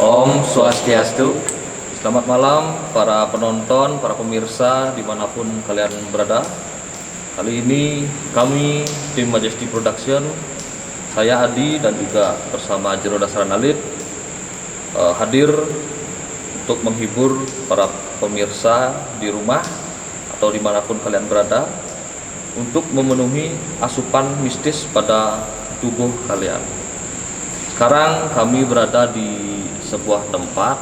Om Swastiastu. Selamat malam para penonton, para pemirsa dimanapun kalian berada. Kali ini kami tim Majesty Production, saya Adi dan juga bersama Jero Dasaralit hadir untuk menghibur para pemirsa di rumah atau dimanapun kalian berada, untuk memenuhi asupan mistis pada tubuh kalian. Sekarang kami berada di sebuah tempat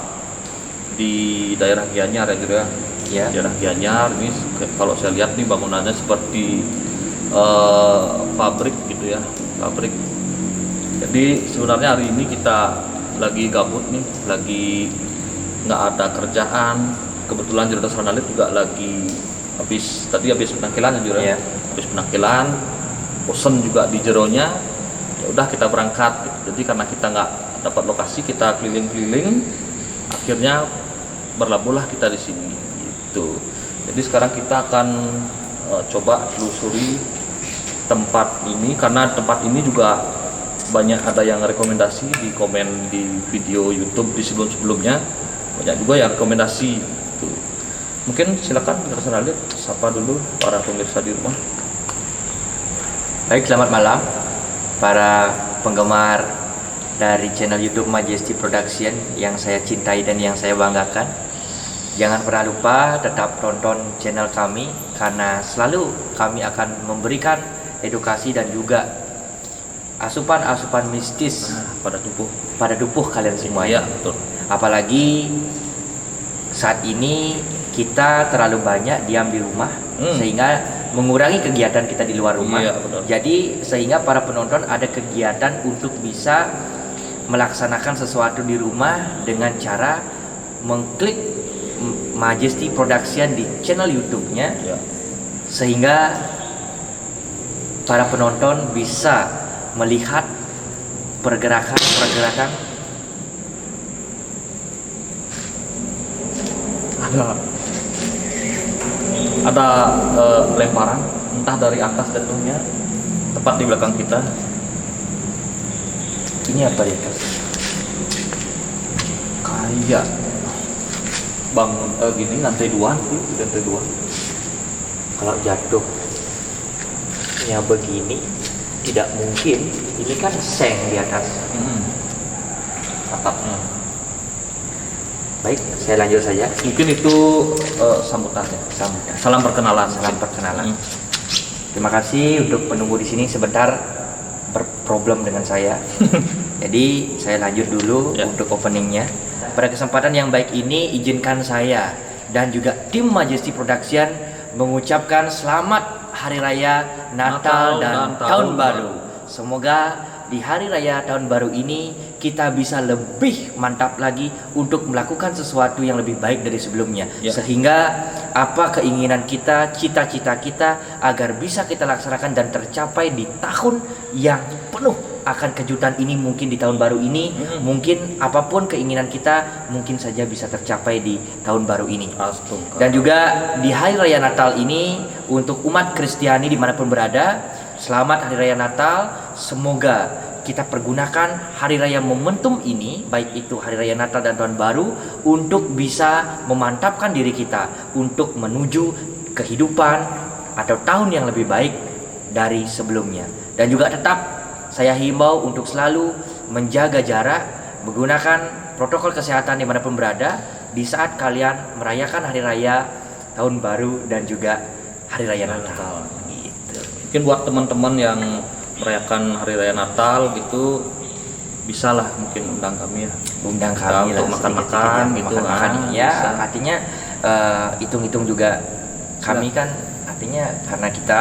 di daerah Gianyar ya. Daerah Gianyar ini kalau saya lihat nih bangunannya seperti pabrik gitu ya, pabrik. Jadi sebenarnya hari ini kita lagi gabut nih, lagi nggak ada kerjaan. Kebetulan Jero Dasaralit juga lagi habis penangkilan ya, habis penangkilan, bosen juga di jeronya. Ya udah kita berangkat gitu. Jadi karena kita nggak dapat lokasi, kita keliling-keliling, akhirnya berlabuhlah kita di sini gitu. Jadi sekarang kita akan coba telusuri tempat ini, karena tempat ini juga banyak ada yang rekomendasi di komen di video YouTube di sebelum-sebelumnya, banyak juga yang rekomendasi gitu. Mungkin silakan kita lihat sapa dulu para pemirsa di rumah. Baik, selamat malam para penggemar dari channel YouTube Majesty Production yang saya cintai dan yang saya banggakan. Jangan pernah lupa tetap tonton channel kami, karena selalu kami akan memberikan edukasi dan juga asupan-asupan mistis pada tubuh kalian semuanya. Betul. Apalagi saat ini kita terlalu banyak diam di rumah, sehingga mengurangi kegiatan kita di luar rumah. Jadi sehingga para penonton ada kegiatan untuk bisa melaksanakan sesuatu di rumah dengan cara mengklik Majesty Production di channel YouTube-nya, sehingga para penonton bisa melihat pergerakan ada lemparan entah dari atas jatuhnya tepat di belakang kita. Ini apa ya? Kayak bangun gini lantai 2 nih, lantai 2. Kalau jatuh ya begini tidak mungkin, ini kan seng di atas. Atapnya. Baik, saya lanjut saja. Mungkin itu sambutannya. Salam perkenalan. Terima kasih untuk penunggu di sini sebentar berproblem dengan saya. Jadi saya lanjut dulu untuk openingnya. Pada kesempatan yang baik ini, izinkan saya dan juga tim Majesty Production mengucapkan selamat Hari Raya Natal dan Tahun Baru. Semoga di Hari Raya Tahun Baru ini kita bisa lebih mantap lagi untuk melakukan sesuatu yang lebih baik dari sebelumnya, sehingga apa keinginan kita, cita-cita kita agar bisa kita laksanakan dan tercapai di tahun yang penuh akan kejutan ini. Mungkin di tahun baru ini, mungkin apapun keinginan kita mungkin saja bisa tercapai di tahun baru ini. Dan juga di Hari Raya Natal ini, untuk umat Kristiani dimanapun berada, selamat Hari Raya Natal. Semoga kita pergunakan Hari Raya momentum ini, baik itu Hari Raya Natal dan Tahun Baru, untuk bisa memantapkan diri kita untuk menuju kehidupan atau tahun yang lebih baik dari sebelumnya. Dan juga tetap saya himbau untuk selalu menjaga jarak, menggunakan protokol kesehatan dimanapun berada di saat kalian merayakan Hari Raya Tahun Baru dan juga Hari Raya Natal. Gitu. Mungkin buat teman-teman yang merayakan Hari Raya Natal gitu, bisalah mungkin undang kami ya. Undang kami untuk makan-makan gitu. Ya, artinya hitung-hitung juga kami kan, artinya karena kita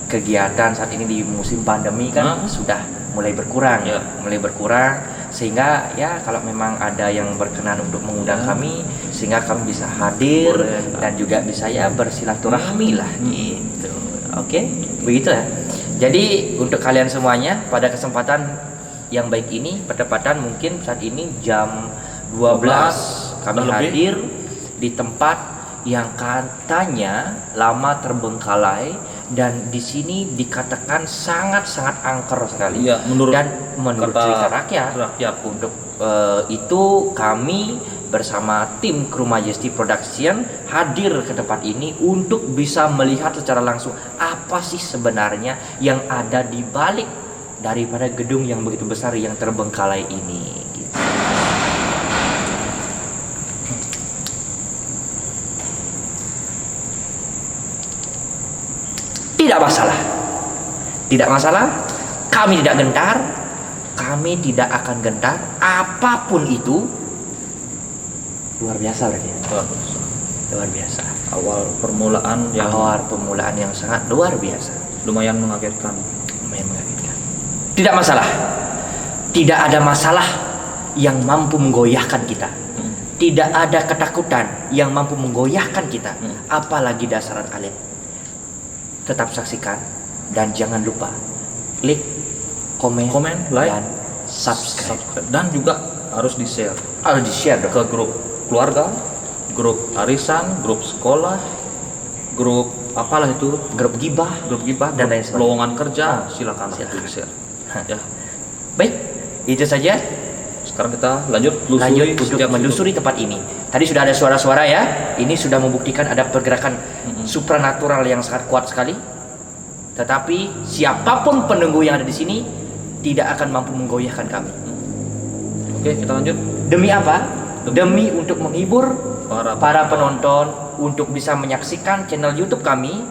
kegiatan saat ini di musim pandemi kan sudah mulai berkurang, sehingga ya kalau memang ada yang berkenan untuk mengundang kami, sehingga kami bisa hadir dan juga bisa ya bersilaturahmi lah gitu. Oke, begitu ya. Jadi untuk kalian semuanya, pada kesempatan yang baik ini, bertepatan mungkin saat ini jam 12 kami hadir di tempat yang katanya lama terbengkalai dan di sini dikatakan sangat-sangat angker sekali. Iya, menurut kata cerita rakyat. untuk Itu kami bersama tim Kru Majesty Production hadir ke tempat ini untuk bisa melihat secara langsung apa sih sebenarnya yang ada di balik daripada gedung yang begitu besar yang terbengkalai ini. Gitu. Tidak masalah. Tidak masalah. Kami tidak gentar. Kami tidak akan gentar. Apapun itu. Luar biasa berarti. Luar biasa. Awal permulaan yang sangat luar biasa. lumayan mengagetkan. Tidak masalah. Tidak ada masalah yang mampu menggoyahkan kita. Tidak ada ketakutan yang mampu menggoyahkan kita. Apalagi dasaran alit. Tetap saksikan dan jangan lupa klik, komen, like, dan subscribe. Dan juga harus di-share. Harus di-share dong. Ke grup keluarga, grup arisan, grup sekolah, grup apalah itu, Grup gibah dan lain sebagainya. lowongan kerja, silakan di-share. Ya. Baik, itu saja. Sekarang kita lanjut Untuk menelusuri tempat ini. Tadi sudah ada suara-suara ya. Ini sudah membuktikan ada pergerakan supranatural yang sangat kuat sekali. Tetapi siapapun penunggu yang ada di sini tidak akan mampu menggoyahkan kami. Oke, kita lanjut. Demi apa? Demi untuk menghibur para penonton. penonton, untuk bisa menyaksikan channel YouTube kami,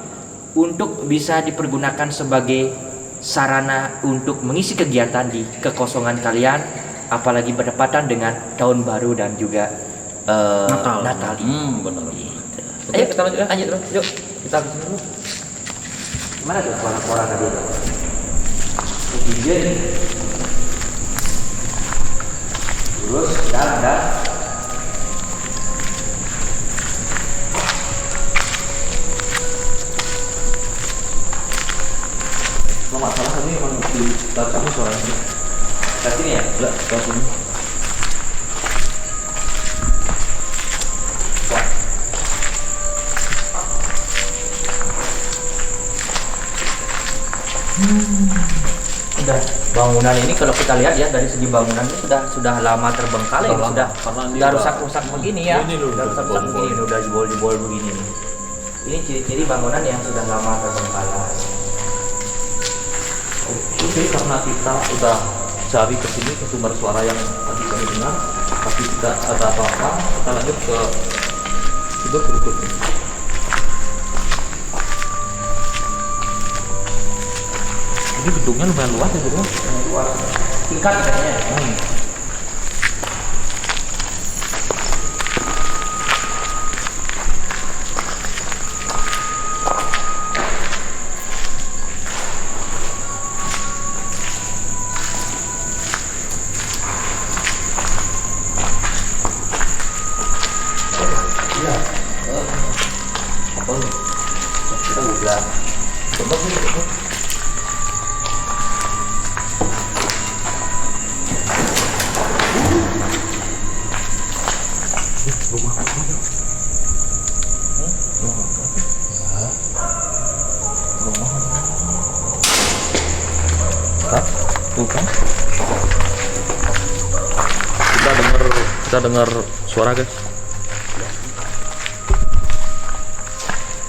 untuk bisa dipergunakan sebagai sarana untuk mengisi kegiatan di kekosongan kalian, apalagi berdepatan dengan tahun baru dan juga Natal ini. Benar. Gitu. Oke, kita lanjut ya. Yuk, kita habisin dulu. Gimana tuh suara-suara tadi itu? Video ini. Terus ada. Kalau nggak salah tadi emang di belakang suaranya. Ke sini ya? Enggak, ke sini. Sudah bangunan ini kalau kita lihat ya dari segi bangunan ini sudah lama terbengkalai, Sudah sudah rusak-rusak begini ya. Ini loh, Sudah rusak-rusak begini, udah jebol-jebol begini nih. Ini ciri-ciri bangunan yang sudah lama terbengkalai. Oke, karena kita udah cari ke sini ke sumber suara yang tadi kami dengar, tapi tidak ada apa-apa, kita lanjut ke sumber berikutnya. Ini gedungnya lumayan luas ya, bro. Luas. Tingkat katanya. Apa nih? Kita udah Coba sih. Rumah apa? Rumah apa? Rumah apa? Bukan. Kita dengar suara, guys.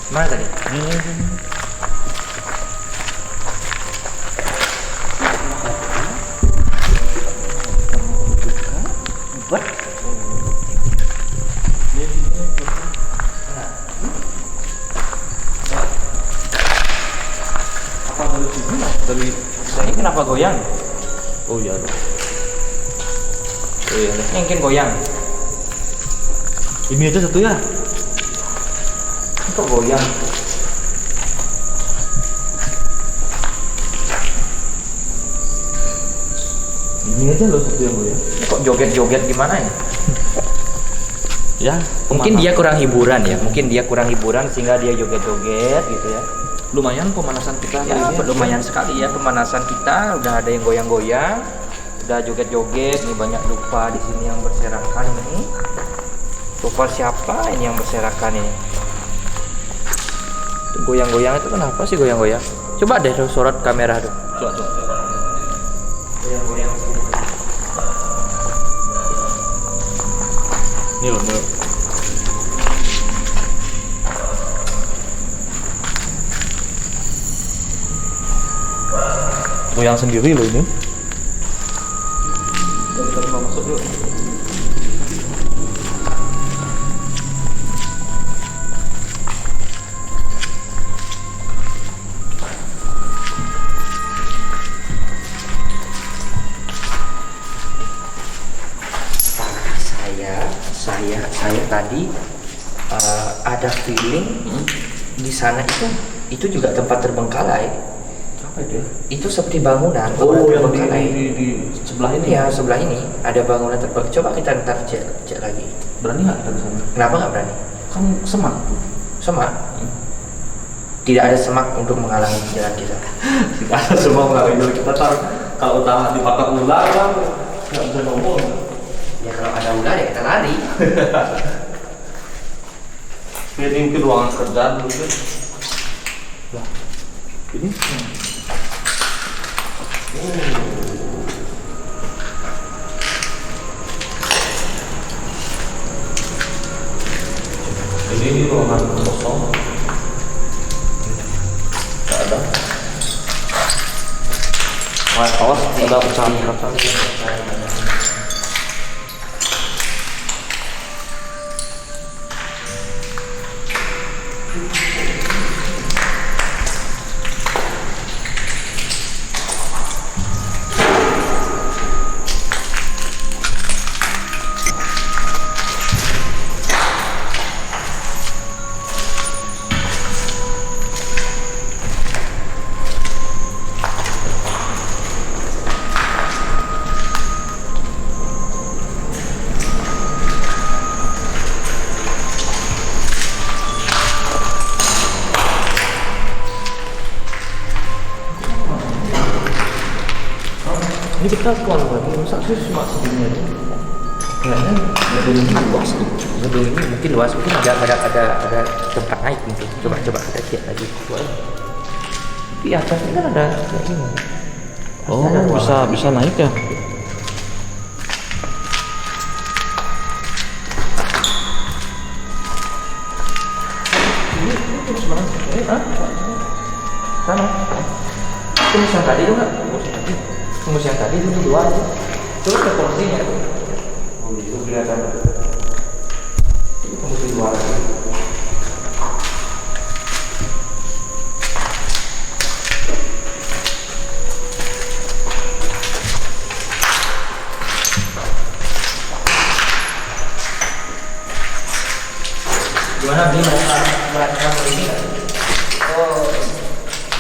mana tadi? Buat Apa dari sini? Dari ini kenapa goyang? oh iya. Oh iya. Ini mungkin goyang. Ini aja satu ya. Ini kok goyang? Ini aja loh satu yang goyang. Ini kok joget-joget gimana ya? Ya, Mungkin dia kurang hiburan ya. Mungkin dia kurang hiburan sehingga dia joget-joget gitu ya. lumayan pemanasan kita Ya, kali ini. lumayan sekali ya pemanasan kita. Udah ada yang goyang-goyang, udah joget-joget. Nih banyak dupa di sini yang berserakan ini. Dupa siapa ini yang berserakan ini? Goyang-goyang itu kenapa sih goyang-goyang? Coba deh tuh sorot kamera tuh. Coba. Goyang-goyang. Ini loh, ini. Goyang sendiri loh ini. Kita masuk yuk. Saya tadi ada feeling di sana itu juga tempat terbengkalai. Apa itu? Itu seperti bangunan. Oh, yang terbengkalai. di sebelah ini. Ya, sebelah ini ada bangunan terbengkalai. Coba kita ntar cek lagi. Berani nggak kita ke sana? Kenapa nggak berani? Kan semak. Semak? Tidak ada semak untuk menghalangi jalan kita. Tidak ada semua mengalami kita tahu. Kalau udah dipatok ular kan nggak bisa ngomong. Ya kalau ada ular ya kita lari. Ini ke ruangan kerja dulu kan. Lah, ini. Ini ruangan kosong. Nggak ada. Wah, awas ada pecahan kaca. Ini kita keluar lagi, masa sih cuma segini aja? Kayaknya gedung ini luas nih. Gedung ini mungkin luas, mungkin ada tempat naik mungkin. Coba kita cek lagi. Di atasnya kan ada kayak gini. Oh, bisa naik ya? Ini terus mana? Sana. Tembus yang tadi tuh nggak? Tembus yang tadi itu di luar. Coba ke porsinya. Oh, itu kelihatan. Itu tembus di luar. Gimana beli merasakan ini nggak? Oh,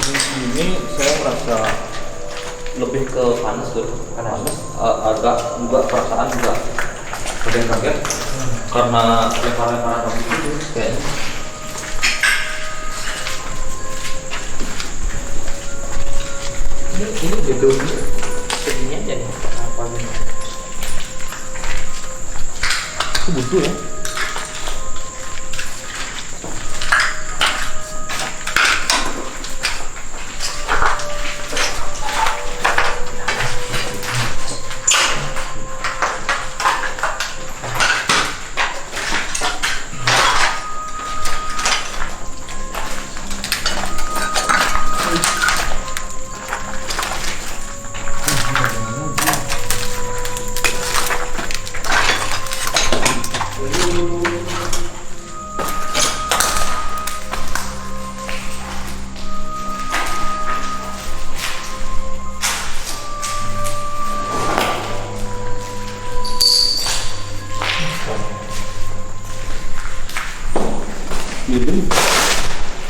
di sini saya merasa lebih ke panas tuh. Panas. Agak juga perasaan juga kaget karena lempar-lemparan api itu kayaknya. Ini gedung segini aja nih. Apa ini? Itu buntu ya.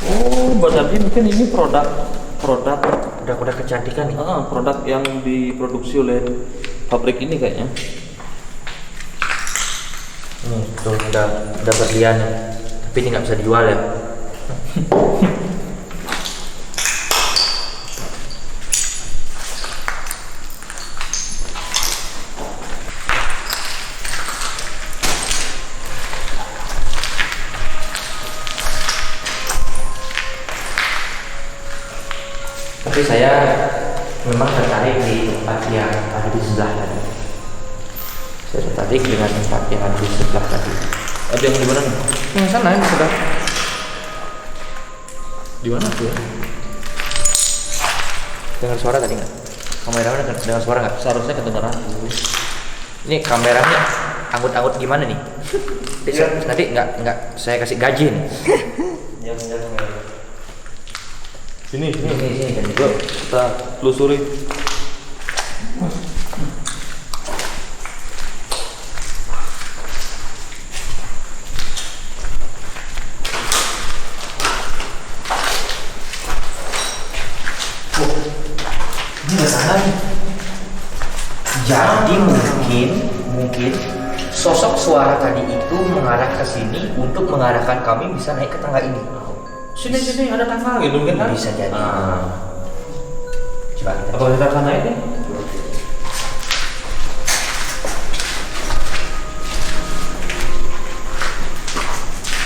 Oh, berarti mungkin ini produk kecantikan nih. produk yang diproduksi oleh pabrik ini kayaknya. Nih, tuh udah berlian, tapi ini nggak bisa dijual ya. Tapi saya memang tertarik di tempat yang ada di sebelah tadi. Saya tertarik dengan tempat yang ada di sebelah tadi. Ada yang di mana nih? Yang sana yang sudah. Di mana tuh ya? Dengar suara tadi nggak? Kameramen dengar suara nggak? Seharusnya kedengeran. Ini kameranya anggut-anggut gimana nih? Nanti nggak saya kasih gaji nih. Sini. Sini. Yuk, kita telusuri. Ini nggak salah nih. Jadi mungkin sosok suara tadi itu mengarah ke sini untuk mengarahkan kami bisa naik ke tangga ini. Sini ada tangga gitu mungkin kan? Bisa jadi. Coba kita. Apa kita akan naik nih?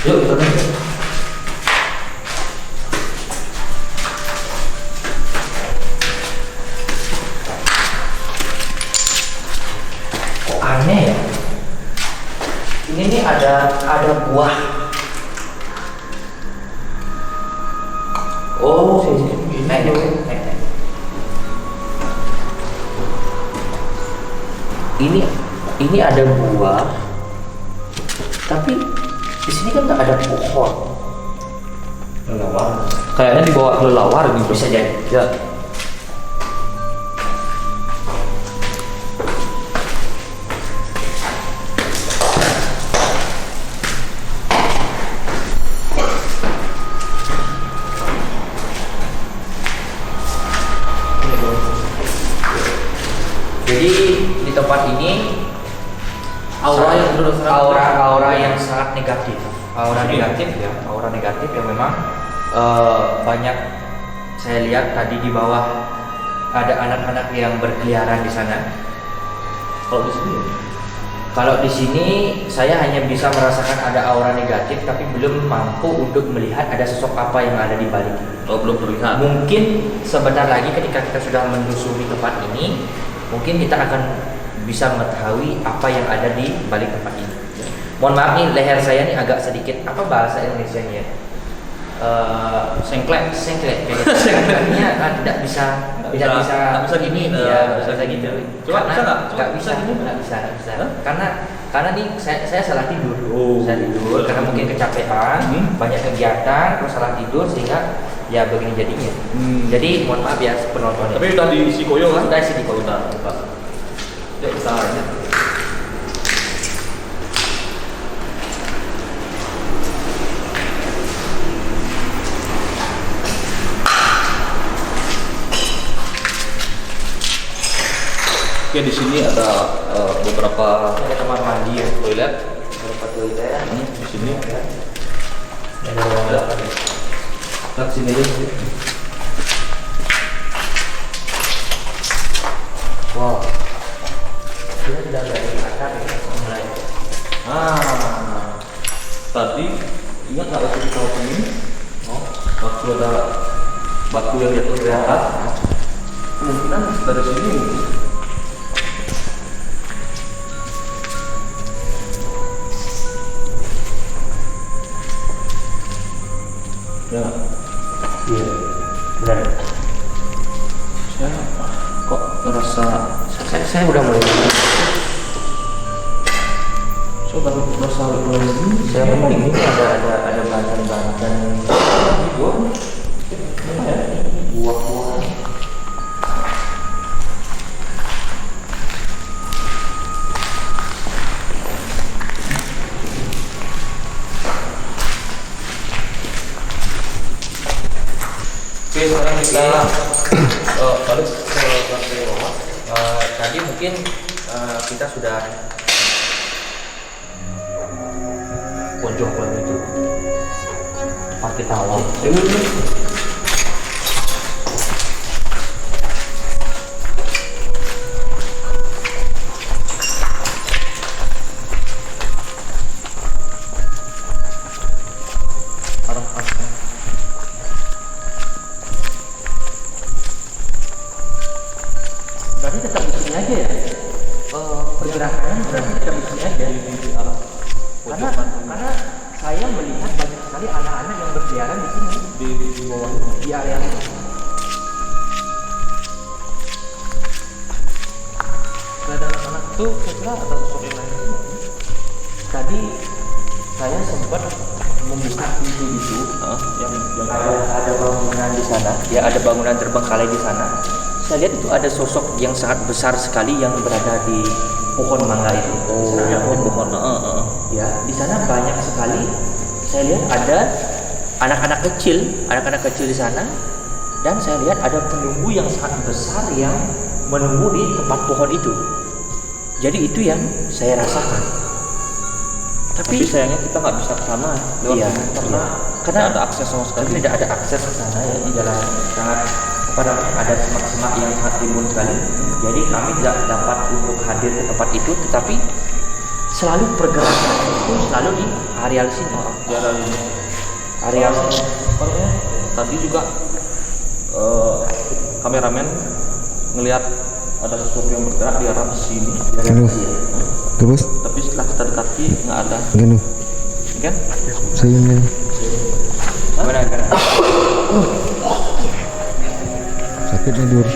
Yuk kita naik. Kok aneh ya? Ini nih ada buah. Oh, sini. Naik. Ini ada buah, tapi di sini kan nggak ada pohon. Kelelawar. Kayaknya dibawa kelelawar nih. Bisa jadi. Ya. Jadi di tempat ini Aura yang sangat negatif. Aura negatif yang memang banyak saya lihat tadi di bawah ada anak-anak yang berkeliaran di sana. Kalau di sini saya hanya bisa merasakan ada aura negatif tapi belum mampu untuk melihat ada sosok apa yang ada di balik. Oh, belum terlihat. Mungkin sebentar lagi ketika kita sudah menelusuri tempat ini, mungkin kita akan bisa mengetahui apa yang ada di balik tempat ini. Mohon maaf nih, leher saya nih agak sedikit apa bahasa Indonesianya? Sengklek. Sengkleknya tidak bisa gini ya, bisa gitu. Coba bisa nggak? Nggak bisa. Hah? Karena nih saya salah tidur. Oh. Saya tidur karena mungkin kecapean, banyak kegiatan, terus salah tidur sehingga ya begini jadinya. Jadi mohon maaf ya penontonnya. Tapi udah diisi koyo kan? Udah sih di kota. Ya, usahanya. Oke, di sini ada beberapa Ada kamar mandi ya, toilet. beberapa toilet. Di sini. Ada ruang belakang. Kita sini aja. Wow. Kita sudah berada di akar ya, mulai. Tadi ingat nggak waktu kita opening? Waktu ada batu yang jatuh dari atas, kemungkinan dari sini. Ya, Iya, benar. saya kok ngerasa Saya udah mulai. saya baru ngerasa Saya memang ini ada bahan-bahan buah-buah. Oke, sekarang kita balik ke lantai bawah. Tadi mungkin kita sudah pojok itu tempat kita awal. pergerakan berarti kita buktinya dari arah karena saya melihat banyak sekali anak-anak yang berkeliaran di sini di bawah. di area ini. Gak ada anak itu, saya kira ada sosok yang lain. Tadi saya sempat membuka pintu itu, Yang ada bangunan di sana, ya ada bangunan terbengkalai di sana. Saya lihat itu ada sosok yang sangat besar sekali yang berada di pohon mangga itu. Oh, Di sana ada pohon. Ya, di sana banyak sekali. Saya lihat ada anak-anak kecil di sana, dan saya lihat ada penunggu yang sangat besar yang menunggu di tempat pohon itu. Jadi itu yang saya rasakan. Tapi sayangnya kita nggak bisa ke sana lewat Iya, sini, karena karena tidak ada akses sama sekali. tidak ada akses ke sana ya, jalan sangat ada semak-semak yang sangat rimbun sekali. Jadi kami tidak dapat untuk hadir ke tempat itu, tetapi selalu pergerakan itu selalu di areal sini. Jalan ini. Areal sini. Soalnya tadi juga kameramen ngelihat ada sesuatu yang bergerak di arah sini. Ganu, terus Tapi setelah kita dekati nggak ada, ganu, kan? saya ini Mana? sakit tidur.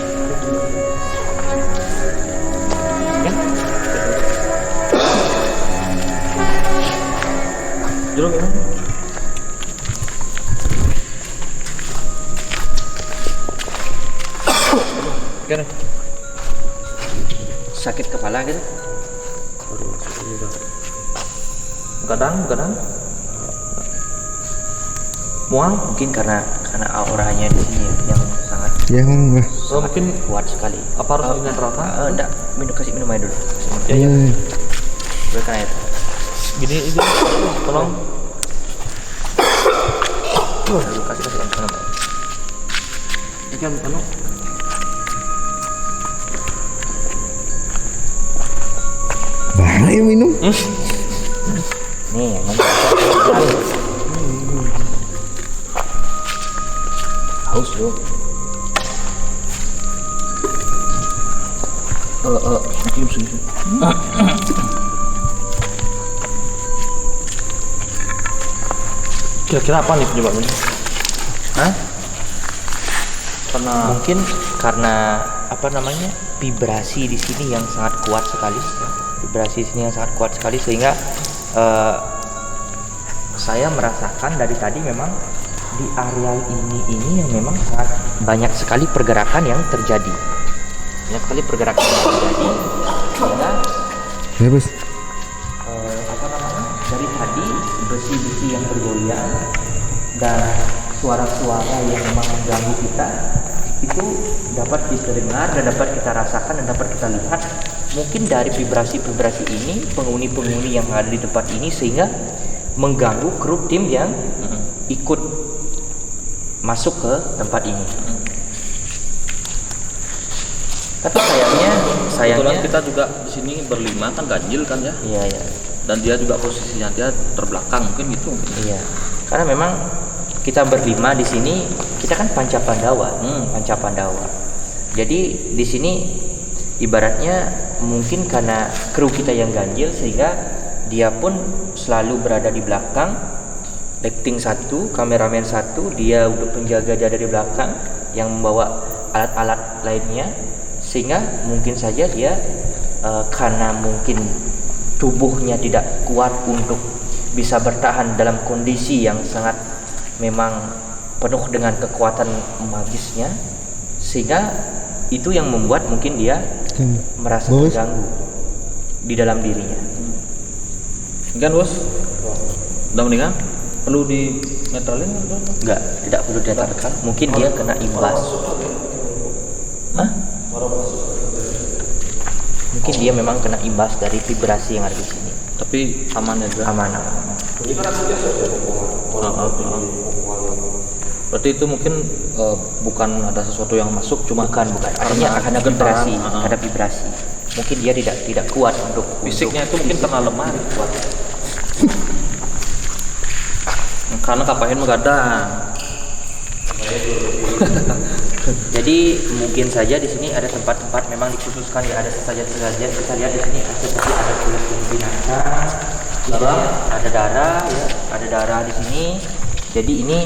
Jeruk gimana? Gimana? Sakit kepala gitu. Kadang mual. Mungkin karena auranya di sini yang sangat Ya ngomong lah. Oh, mungkin kuat sekali. apa harus dengan rata? Enggak, kasih minum air dulu. Kasih minum. Ya, ya. Berikan air. Gini, tolong. Lalu kasih minum air. Ini kan anu. Banyak yang minum. Nih, yang ngomong. Haus dong. Cium sini. Kira-kira apa nih penyebabnya? Hah? Karena Mungkin karena apa namanya, vibrasi di sini yang sangat kuat sekali. Vibrasi di sini yang sangat kuat sekali sehingga saya merasakan dari tadi memang di areal ini yang memang sangat banyak sekali pergerakan yang terjadi. Banyak sekali pergerakan yang terjadi sehingga Ya bos. apa namanya, dari tadi besi-besi yang bergoyang dan suara-suara yang memang mengganggu kita itu dapat kita dengar dan dapat kita rasakan dan dapat kita lihat. Mungkin dari vibrasi-vibrasi ini penghuni-penghuni yang ada di tempat ini sehingga mengganggu kru tim yang ikut masuk ke tempat ini. Tapi kebetulan kita juga di sini berlima kan ganjil kan ya. iya ya. Dan dia juga posisinya dia terbelakang mungkin gitu. Iya, karena memang kita berlima di sini, kita kan Panca Pandawa, Panca Pandawa. Jadi di sini ibaratnya mungkin karena kru kita yang ganjil sehingga dia pun selalu berada di belakang, lighting satu, kameramen satu, dia untuk penjaga dia dari belakang yang membawa alat-alat lainnya, sehingga mungkin saja dia karena mungkin tubuhnya tidak kuat untuk bisa bertahan dalam kondisi yang sangat memang penuh dengan kekuatan magisnya, sehingga itu yang membuat mungkin dia merasa Bos. terganggu di dalam dirinya. Kan bos? Udah mendingan? Perlu di netralin? Enggak, tidak perlu diantarkan. Mungkin dia kena imbas. Hah? Mungkin dia memang kena imbas dari vibrasi yang ada di sini. Tapi aman ya juga. Aman. Berarti itu mungkin bukan ada sesuatu yang masuk, cuma Bukan. Artinya karena ada vibrasi, getaran. ada vibrasi. Mungkin dia tidak kuat untuk Fisiknya itu untuk mungkin karena lemah kuat. Karena kapahin begadang. Jadi mungkin saja di sini ada tempat-tempat memang dikhususkan ya, ada sesajen-sesajen. Kita lihat di sini seperti ada kulit binatang, ada darah, ya, ada darah di sini. Jadi ini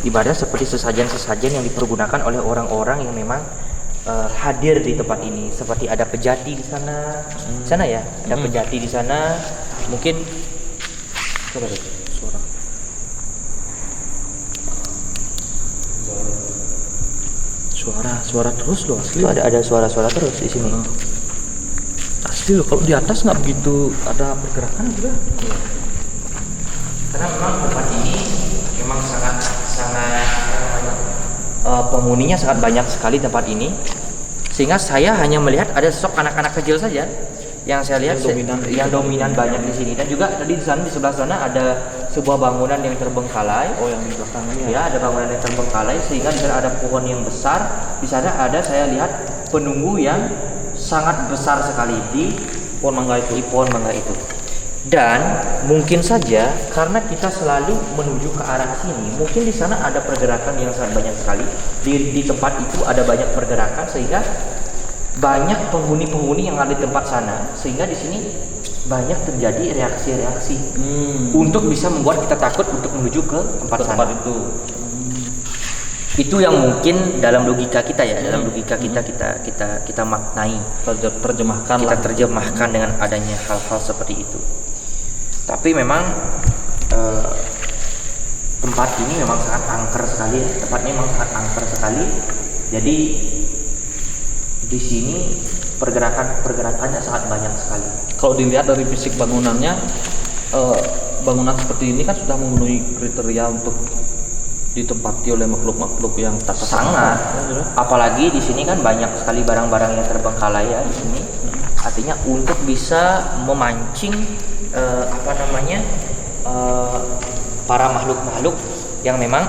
ibadah seperti sesajen-sesajen yang dipergunakan oleh orang-orang yang memang hadir di tempat ini. Seperti ada pejati di sana, ya, ada pejati di sana. Mungkin coba deh, suara terus loh asli. itu ada suara-suara terus di sini. Asli loh, kalau di atas nggak begitu ada pergerakan juga. Karena memang tempat ini memang sangat penghuninya sangat banyak sekali tempat ini, sehingga saya hanya melihat ada sosok anak-anak kecil saja yang saya lihat yang dominan banyak di sini. Dan juga tadi di sana, di sebelah sana ada sebuah bangunan yang terbengkalai. Oh, yang di belakang ini Ya, ada bangunan yang terbengkalai, sehingga di sana ada pohon yang besar. Di sana ada, saya lihat, penunggu yang sangat besar sekali di pohon mangga itu. Dan mungkin saja karena kita selalu menuju ke arah sini, mungkin di sana ada pergerakan yang sangat banyak sekali. Di tempat itu ada banyak pergerakan, sehingga banyak penghuni-penghuni yang ada di tempat sana, sehingga di sini banyak terjadi reaksi-reaksi untuk bisa membuat kita takut untuk menuju ke tempat sana. itu. Itu yang mungkin dalam logika kita ya, dalam logika kita maknai, kita terjemahkan dengan adanya hal-hal seperti itu. Tapi memang tempat ini memang sangat angker sekali, tempatnya memang sangat angker sekali. Jadi di sini pergerakannya sangat banyak sekali. Kalau dilihat dari fisik bangunannya, bangunan seperti ini kan sudah memenuhi kriteria untuk ditempati oleh makhluk-makhluk yang tak sangat. Apalagi di sini kan banyak sekali barang-barang yang terbengkalai ya di sini. Artinya untuk bisa memancing para makhluk-makhluk yang memang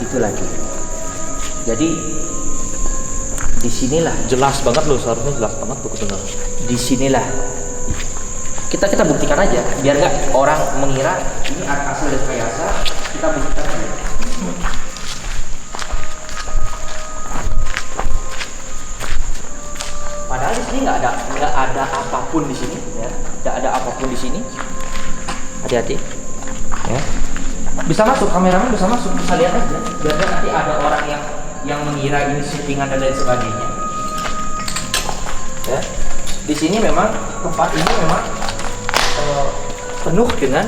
itu lagi. Jadi disinilah jelas banget loh, seharusnya jelas banget tuh kedengaran. Disinilah kita buktikan aja, biar nggak orang mengira ini asal dari rekayasa. Kita buktikan aja. Padahal di sini nggak ada apapun di sini, ya. Nggak ada apapun di sini. Hati-hati, ya. Bisa masuk, kameramen bisa masuk, bisa lihat aja. Biar nanti ada orang yang mengira ini syutingan dan lain sebagainya. Ya. Di sini memang tempat ini memang penuh dengan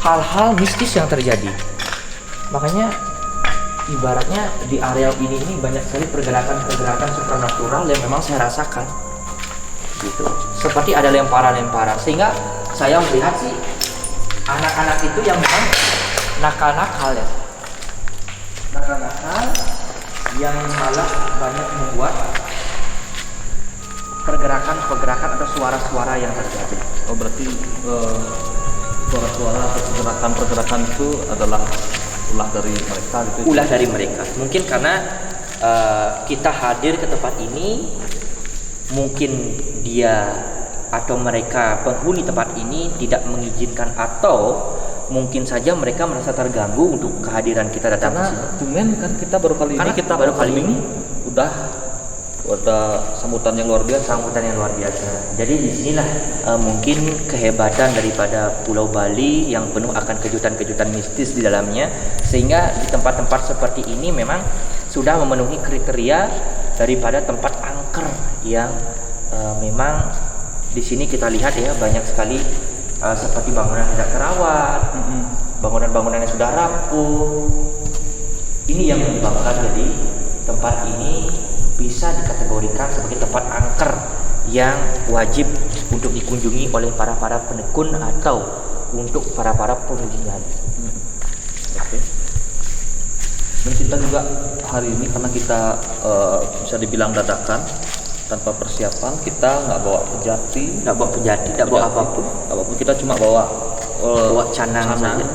hal-hal mistis yang terjadi. Makanya ibaratnya di area ini banyak sekali pergerakan supranatural yang memang saya rasakan. Gitu. Seperti ada lemparan-lemparan, sehingga saya melihat sih anak-anak itu yang memang nakal-nakal ya. Nakal-nakal yang malah banyak membuat pergerakan atau suara-suara yang terjadi. Oh, berarti suara-suara atau pergerakan itu adalah ulah dari mereka gitu. Ulah dari mereka. Mungkin karena kita hadir ke tempat ini, mungkin dia atau mereka penghuni tempat ini tidak mengizinkan, atau mungkin saja mereka merasa terganggu untuk kehadiran kita datang ke sini. Karena tumben kan kita baru kali ini udah ada sambutan yang luar biasa. Jadi disinilah mungkin kehebatan daripada Pulau Bali yang penuh akan kejutan-kejutan mistis di dalamnya, sehingga di tempat-tempat seperti ini memang sudah memenuhi kriteria daripada tempat angker yang memang di sini kita lihat ya, banyak sekali seperti bangunan tidak terawat, bangunan-bangunan yang sudah rapuh. Ini yang menyebabkan jadi tempat ini bisa dikategorikan sebagai tempat angker yang wajib untuk dikunjungi oleh para penekun atau untuk para penghuninya. Oke. Dan kita juga hari ini karena kita bisa dibilang dadakan, tanpa persiapan, kita nggak bawa pejati, nggak bawa apapun. Kita cuma bawa canang saja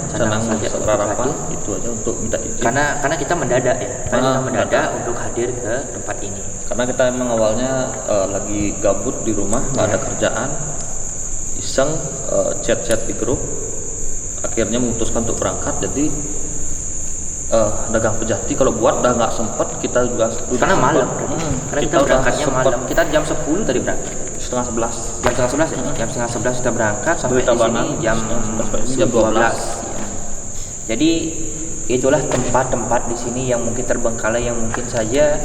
rarapan itu aja untuk minta izin. Karena kita mendadak ya, kita mendadak untuk hadir ke tempat ini. Karena kita emang awalnya lagi gabut di rumah, nggak ada kerjaan, iseng chat di grup, akhirnya memutuskan untuk berangkat. Jadi dagang pejati kalau buat udah nggak sempet, kita juga Karena sempet. malam. Karena kita udah berangkatnya sempet malam. Kita jam 10 tadi berangkat. setengah 11. Jam setengah 11 ya? Jam setengah 11 kita berangkat sampai di Tabanan, sini jam setengah 11 sampai jam 12. 12. Ya. Jadi itulah tempat-tempat di sini yang mungkin terbengkalai, yang mungkin saja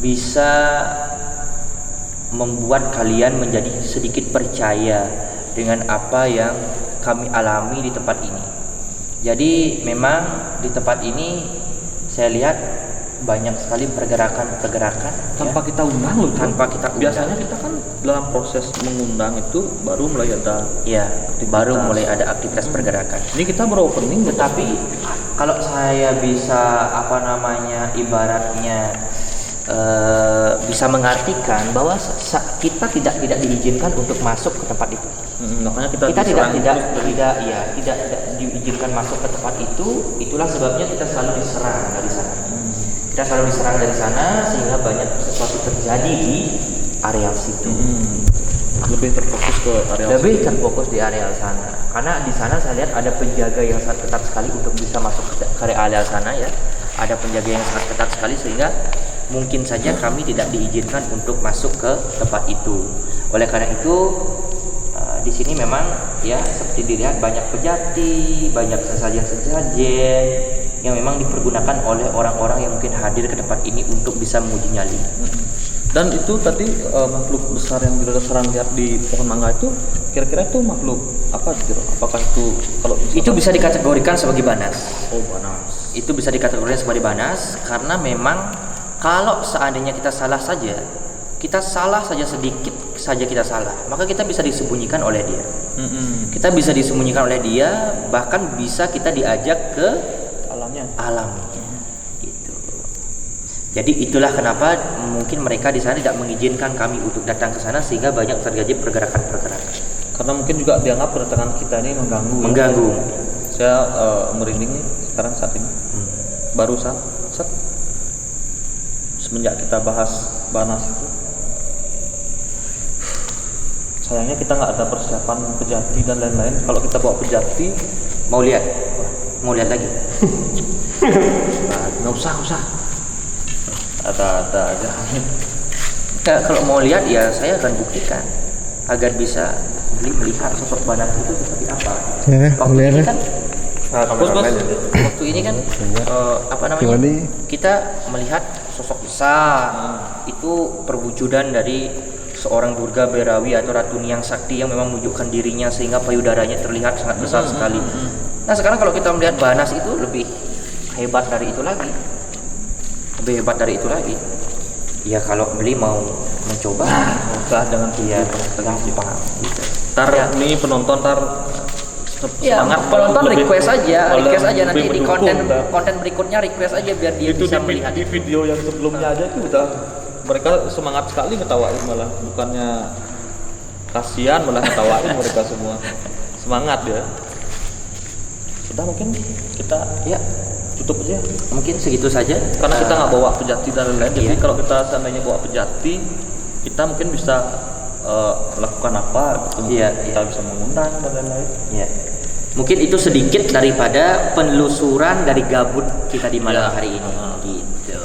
bisa membuat kalian menjadi sedikit percaya dengan apa yang kami alami di tempat ini. Jadi memang di tempat ini saya lihat banyak sekali pergerakan-pergerakan Tanpa ya. kita undang loh. Tanpa kita undang. Biasanya kita kan dalam proses mengundang itu baru mulai ada. Ya, Aktivitas. baru mulai ada aktivitas pergerakan. Ini kita baru opening, Tetapi kalau saya bisa ibaratnya bisa mengartikan bahwa kita tidak diizinkan untuk masuk ke tempat itu. Makanya Kita diserang tidak terus. diizinkan masuk ke tempat itu. Itulah sebabnya kita selalu diserang dari sana. Kita selalu diserang dari sana sehingga banyak sesuatu terjadi di areal situ. Lebih terfokus ke area Lebih terfokus di areal sana. Karena di sana saya lihat ada penjaga yang sangat ketat sekali untuk bisa masuk ke areal sana ya. Ada penjaga yang sangat ketat sekali sehingga mungkin saja kami tidak diizinkan untuk masuk ke tempat itu. Oleh karena itu di sini memang ya seperti dilihat banyak pejati, banyak sesajen-sesajen yang memang dipergunakan oleh orang-orang yang mungkin hadir ke tempat ini untuk bisa menguji nyali. Dan itu tadi makhluk besar yang Jiro serang lihat di pohon mangga itu kira-kira itu makhluk apa Jiro? Apakah itu kalau Itu bisa dikategorikan sebagai banas. Oh, banas. Itu bisa dikategorikan sebagai banas karena memang kalau seandainya kita salah saja sedikit saja kita salah, maka kita bisa disembunyikan oleh dia. Kita bisa disembunyikan oleh dia, bahkan bisa kita diajak ke alam. Gitu. Jadi itulah kenapa mungkin mereka di sana tidak mengizinkan kami untuk datang ke sana sehingga banyak terjadi pergerakan-pergerakan. Karena mungkin juga dianggap kedatangan kita ini mengganggu. Mengganggu. Saya merinding nih sekarang saat ini. Barusan semenjak kita bahas banas itu, sayangnya kita nggak ada persiapan pejati dan lain-lain. Kalau kita bawa pejati, Mau lihat lagi. nggak usah. Ada aja. Kalau mau lihat ya saya akan buktikan agar bisa melihat sosok banas itu seperti apa. Ya, Waktu lihat ini ya. kan Bos. waktu ini kan Gimana? kita melihat sosok besar itu perwujudan dari seorang Durga Berawi atau Ratu Niang Sakti yang memang menunjukkan dirinya sehingga payudaranya terlihat sangat besar sekali. Nah sekarang kalau kita melihat banas itu lebih hebat dari itu lagi, ya kalau beli mau mencoba Jangan ya gampang gitu. Tar Ya. nih penonton Ya, semangat penonton lebih- request aja nanti lebih di mendukung, udah. konten berikutnya request aja biar dia Itu bisa di, melihat di video yang sebelumnya aja itu udah mereka semangat sekali ngetawain, malah bukannya kasihan malah ngetawain mereka semua semangat ya. Sudah mungkin kita ya. tutup aja Mungkin segitu saja karena kita nggak bawa pejati dan lain-lain. Jadi Iya. kalau kita seandainya bawa pejati, kita mungkin bisa melakukan apa gitu. Iya, Kita bisa mengundang dan lain-lain. ya. Mungkin itu sedikit daripada penelusuran dari gabut kita di malam Iya. hari ini gitu.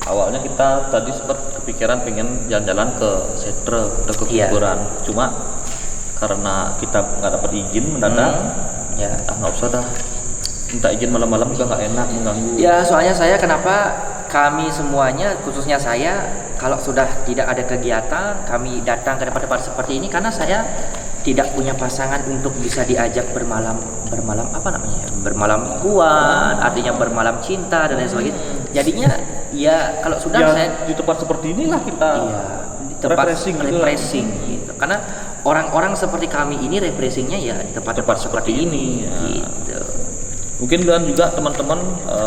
Awalnya kita tadi sempat kepikiran pengen jalan-jalan ke Setre atau ke Iya. kuburan, cuma karena kita nggak dapat izin mendadak, Ya. nggak usah dah. Minta izin malam-malam juga nggak enak, mengganggu. Ya, soalnya saya kenapa kami semuanya, khususnya saya, kalau sudah tidak ada kegiatan, kami datang ke tempat-tempat seperti ini karena saya tidak punya pasangan untuk bisa diajak bermalam apa namanya? Bermalam mingguan, artinya bermalam cinta dan lain sebagainya. Jadinya ya kalau sudah Ya, saya di tempat seperti inilah kita iya, di tempat refreshing gitu. Karena orang-orang seperti kami ini refreshingnya ya di tempat-tempat seperti ini ya. gitu. Mungkin dan juga teman-teman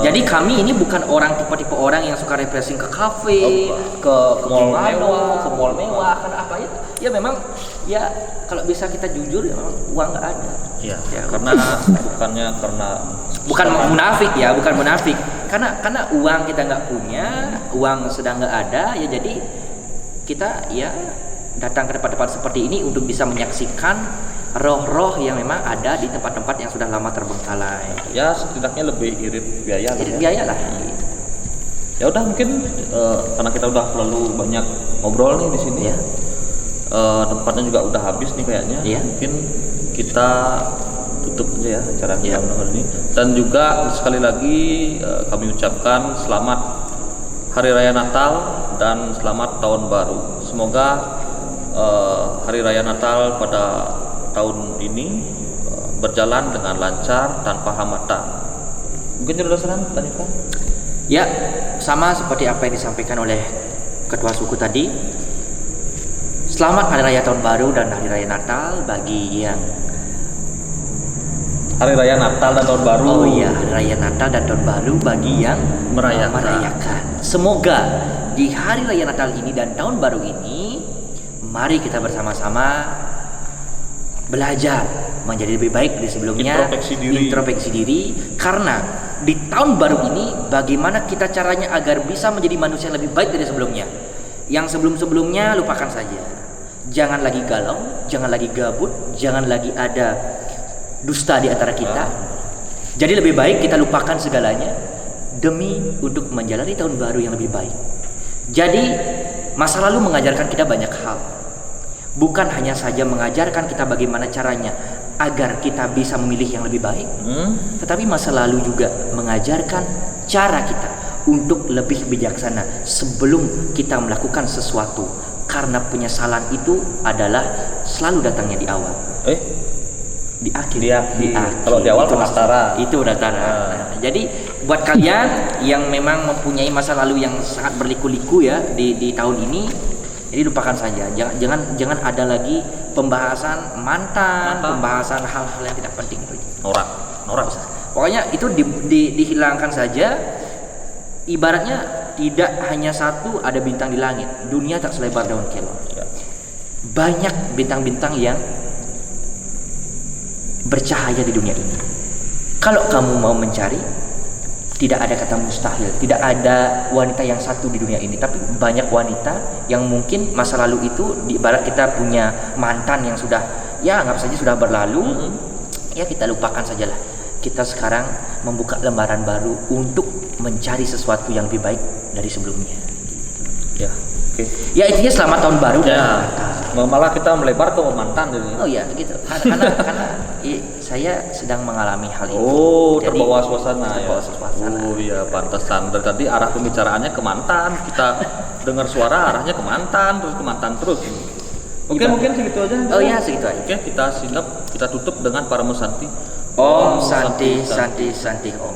Jadi kami ini bukan orang tipe-tipe orang yang suka refreshing ke kafe, ke mall mall mewah, ke mall mewah, karena apa ya? Ya memang ya kalau bisa kita jujur ya memang uang nggak ada. ya, Ya, karena bukannya karena bukan munafik ya, bukan munafik. Karena uang kita nggak punya, uang sedang nggak ada, ya jadi kita ya datang ke tempat-tempat seperti ini untuk bisa menyaksikan roh-roh yang memang ada di tempat-tempat yang sudah lama terbengkalai. Ya setidaknya lebih irit biaya lah Jadi ya. biaya lah. Ya udah mungkin karena kita udah terlalu banyak ngobrol nih di sini. Ya. Tempatnya juga udah habis nih kayaknya. Iya. Mungkin kita tutup aja ya acara Iya. kita ini. Dan juga sekali lagi kami ucapkan selamat Hari Raya Natal dan selamat Tahun Baru. Semoga Hari Raya Natal pada tahun ini berjalan dengan lancar tanpa hambatan. Mungkin Juru Dosen lanjutkan. Ya, sama seperti apa yang disampaikan oleh Ketua Suku tadi. Selamat Hari Raya Tahun Baru dan Hari Raya Natal bagi yang Hari Raya Natal dan Tahun Baru. Oh iya, Hari Raya Natal dan Tahun Baru bagi yang merayakan. Semoga di Hari Raya Natal ini dan Tahun Baru ini, mari kita bersama-sama belajar menjadi lebih baik dari sebelumnya. Introspeksi diri. Karena di tahun baru ini bagaimana kita caranya agar bisa menjadi manusia yang lebih baik dari sebelumnya. Yang sebelum-sebelumnya lupakan saja. Jangan lagi galau, jangan lagi gabut, jangan lagi ada dusta di antara kita. Jadi lebih baik kita lupakan segalanya demi untuk menjalani tahun baru yang lebih baik. Jadi masa lalu mengajarkan kita banyak hal. Bukan hanya saja mengajarkan kita bagaimana caranya agar kita bisa memilih yang lebih baik, tetapi masa lalu juga mengajarkan cara kita untuk lebih bijaksana sebelum kita melakukan sesuatu. Karena penyesalan itu adalah selalu datangnya di awal. Di akhir. Kalau di awal pendaftaran. Itu pendaftaran. Nah, jadi buat kalian yang memang mempunyai masa lalu yang sangat berliku-liku ya di tahun ini, jadi lupakan saja. Jangan ada lagi pembahasan mantan, pembahasan hal-hal yang tidak penting itu. Norak. Pokoknya itu dihilangkan saja. Ibaratnya tidak hanya satu ada bintang di langit. Dunia tak selebar daun kelor. Ya. Banyak bintang-bintang yang bercahaya di dunia ini. Kalau kamu mau mencari, tidak ada kata mustahil. Tidak ada wanita yang satu di dunia ini, tapi banyak wanita yang mungkin masa lalu itu di ibarat kita punya mantan yang sudah ya anggap saja sudah berlalu. Ya kita lupakan sajalah. Kita sekarang membuka lembaran baru untuk mencari sesuatu yang lebih baik dari sebelumnya. Ya. Oke. Ya intinya selamat tahun baru dan Ya. Natal. Malah kita melebar ke mantan jadi. Oh iya gitu. Karena saya sedang mengalami hal itu. Oh, Jadi, terbawa suasana terbawa ya. suasana. Oh iya, pantesan. Dari tadi arah pembicaraannya ke mantan. Kita dengar suara arahnya ke mantan terus. Oke, mungkin segitu aja. Oh iya, segitu aja. Oke, kita tutup dengan para musanti. Om Santi Santi Santi Om.